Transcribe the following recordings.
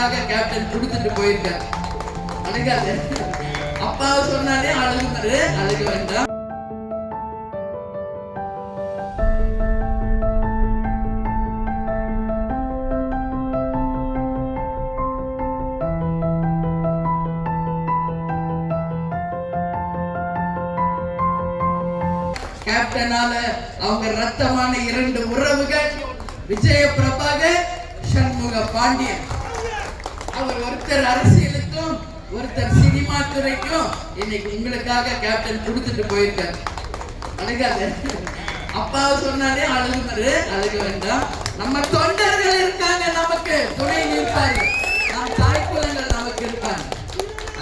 உங்களுக்காக கேப்டன் கொடுத்துட்டு போயிருக்காரு. அழுகாது. அப்பா சொன்னாலே அழுகுமாரு, அழுக வேண்டாம். கேப்டனால அவங்க ரத்தமான 2 உறவுகள் விஜய பிரபாகர், சண்முக பாண்டியன். அவர் ஒருத்தர் அரசியலுக்கும் ஒருத்தர் சினிமா துறைக்கும் இன்னைக்கு உங்களுக்காக கேப்டன் கொடுத்துட்டு போயிருக்காரு. அழுகாது. அப்பா சொன்னாலே அழுகுமாரு, அழுக வேண்டாம். நம்ம தொண்டர்கள் இருக்காங்க, நமக்கு துணை நிற்பாங்க, நம் தாய்க்குலங்கள் நமக்கு இருப்பாங்க.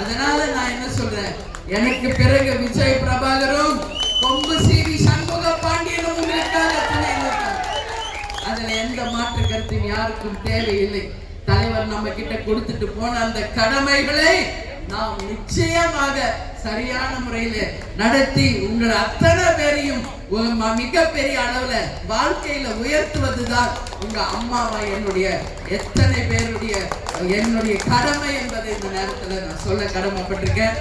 அதனால நான் என்ன சொல்றேன், எனக்கு பிறகு விஜய் பிரபாகரும் கொம்பு சீவி சண்முக பாண்டியனும் உங்களுக்காக துணை நிற்பாங்க. அதுல எந்த மாற்று கருத்தும் யாருக்கும் தேவையில்லை. தலைவர் நம்ம கிட்ட கொடுத்துட்டு போன அந்த கடமைகளை நாம் நிச்சயமாக சரியான முறையில நடத்தி உங்கள் அத்தனை பேரையும் மிகப்பெரிய அளவுல வாழ்க்கையில உயர்த்துவதுதான் உங்க அம்மாவா என்னுடைய எத்தனை பேருடைய என்னுடைய கடமை என்பதை இந்த நேரத்துல நான் சொல்ல கடமைப்பட்டிருக்கேன்.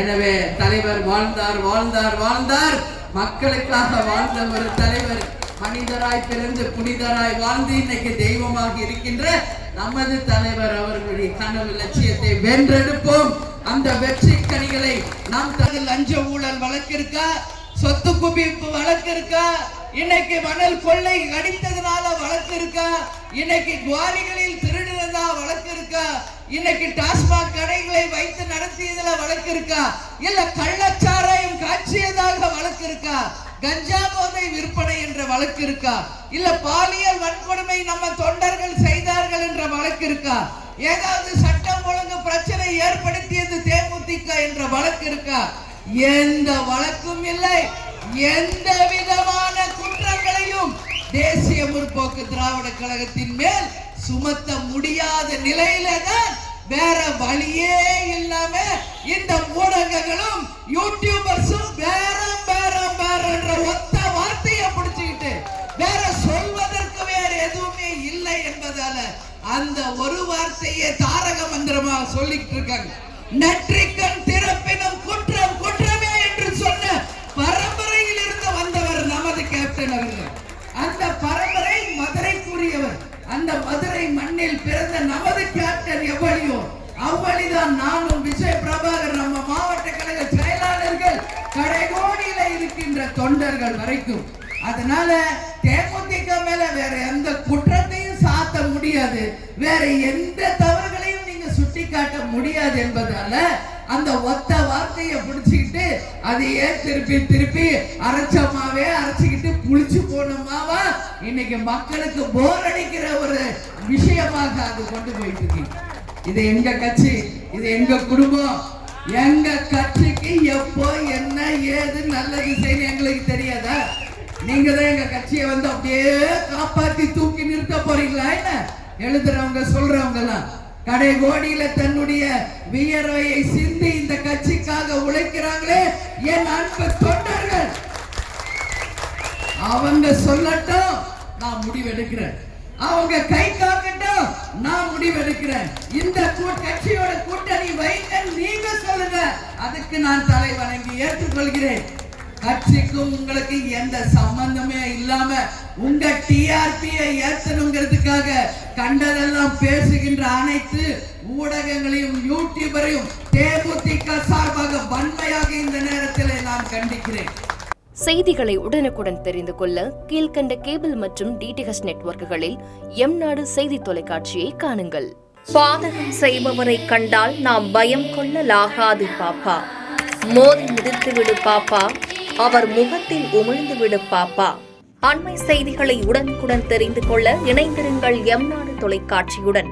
எனவே தலைவர் வாழ்ந்தார் வாழ்ந்தார் வாழ்ந்தார், மக்களுக்காக வாழ்ந்த ஒரு தலைவர், மனிதராய் பிறந்து புனிதராய் வாழ்ந்து இன்னைக்கு தெய்வமாக இருக்கின்ற நமது தலைவர் அவர்களுடைய கனவு லட்சியத்தை வென்றெடுப்போம். அந்த வெற்றி கனிகளை நாம் லஞ்ச ஊழல் வழக்கு இருக்கா, சொத்து குவிப்பு வழக்கு இருக்கா, இன்னைக்கு மணல் கொள்ளை அடித்ததுனால வழக்கு இருக்கா, இன்னைக்கு குவாரிகளில் திருடுறதா வழக்கு இருக்கா, இன்னைக்கு டாஸ்மாக் கடைகளை வைத்து நடத்தியதுல வழக்கு இருக்கா, இல்ல கள்ளச்சாராயம் காட்சியதாக வழக்கு இருக்கா, கஞ்சா போதை விற்பனை என்ற வழக்கு இருக்கா, இல்ல பாலியல் வன்கொடுமை நம்ம தொண்டர்கள் செய்தார்கள் என்ற வழக்கு இருக்கா, ஏதாவது சட்டம் ஒழுங்கு பிரச்சனை ஏற்படுத்தியது தேமுதிக என்ற வழக்கு இருக்கா? எந்த வழக்கும் இல்லை. எந்த விதமான குற்றங்களையும் தேசிய முற்போக்கு திராவிட கழகத்தின் மேல் சுமத்த முடியாத நிலையில தான் வேற வழியே இல்லாம இந்த ஊடகங்களும் யூடியூபர்ஸும் பேரம் பேரம் பேரம் என்ற ஒத்த வார்த்தையை பிடிச்சுக்கிட்டு வேற சொல்வதற்கு வேற எதுவுமே இல்லை என்பதால அந்த ஒரு வார்த்தையை தாரக மந்திரமா சொல்லிட்டு இருக்காங்க. நெற்றிக்கண் திறப்பினும் குற்றம் குற்றமே என்று சொன்ன பரம்பரையில் இருந்து வந்தவர் நமது கேப்டன் அவர்கள். அந்த பரம்பரை மதுரைக்குரியவர். அந்த மதுரை மண்ணில் பிறந்த நமது கேப்டன் எவ்வளியோ அவ்வளிதான் நானும் விஜய் பிரபாகர், நம்ம மாவட்ட கழக செயலாளர்கள், கடைகோடியில இருக்கின்ற தொண்டர்கள் வரைக்கும். அதனால தேமுதிக மேல வேற எந்த குற்றத்தையும் சாத்த முடியாது, வேற எந்த தவறுகளையும் நீங்க சுட்டி காட்ட முடியாது என்பதால அந்த ஒத்த வார்த்தையை பிடிச்சுக்கிட்டு அதையே திருப்பி திருப்பி அரைச்சமாவே அரைச்சுக்கிட்டு புளிச்சு போனோமாவா இன்னைக்கு மக்களுக்கு போர் அடிக்கிற ஒரு விஷயமாக அது கொண்டு போயிட்டு இருக்கு. இது எங்க கட்சி, இது எங்க குடும்பம், எங்க கட்சிக்கு எப்போ என்ன ஏது நல்லது செய்ய எங்களுக்கு தெரியாதா? நீங்க தான் எங்க கட்சியை வந்து அப்படியே காப்பாத்தி தூக்கி நிறுத்த போறீங்களா? என்ன எழுதுறவங்க சொல்றவங்க எல்லாம் கடைகோடியில தன்னுடைய வியர்வையை சிந்தி இந்த கட்சிக்காக உழைக்கிறாங்களே என் அன்பு தொண்டர்கள், அவங்க சொல்லட்டும், நான் முடிவெடுக்கிறேன். அவங்க கை காக்கட்டும், நான் முடிவெடுக்கிறேன். இந்த கட்சியோட கூட்டணி வைங்க, நீங்க சொல்லுங்க, அதுக்கு நான் தலை வணங்கி ஏற்றுக்கொள்கிறேன். கட்சிக்கும் உங்களுக்கு எந்த சம்பந்தமே இல்லாம உங்க டிஆர்பியை ஏற்றணுங்கிறதுக்காக கண்டதெல்லாம் பேசுகின்ற அனைத்து ஊடகங்களையும் யூடியூபரையும் தேமுதிக சார்பாக வன்மையாக இந்த நேரத்தில் நான் கண்டிக்கிறேன். செய்திகளை உடனுக்குடன் தெரிந்து கொள்ள கீழ்கண்ட கேபிள் மற்றும் டிடிஎச் நெட்வொர்க்குகளில் எம்நாடு செய்தி தொலைக்காட்சியை காணுங்கள். பாதகம் செய்பவரை கண்டால் நாம் பயம் கொள்ளலாகாது பாப்பா, மோதி மிதித்துவிடு பாப்பா, அவர் முகத்தில் உமிழ்ந்து விடு பாப்பா. அண்மை செய்திகளை உடனுக்குடன் தெரிந்து கொள்ள இணைந்திருங்கள் எம்நாடு தொலைக்காட்சியுடன்.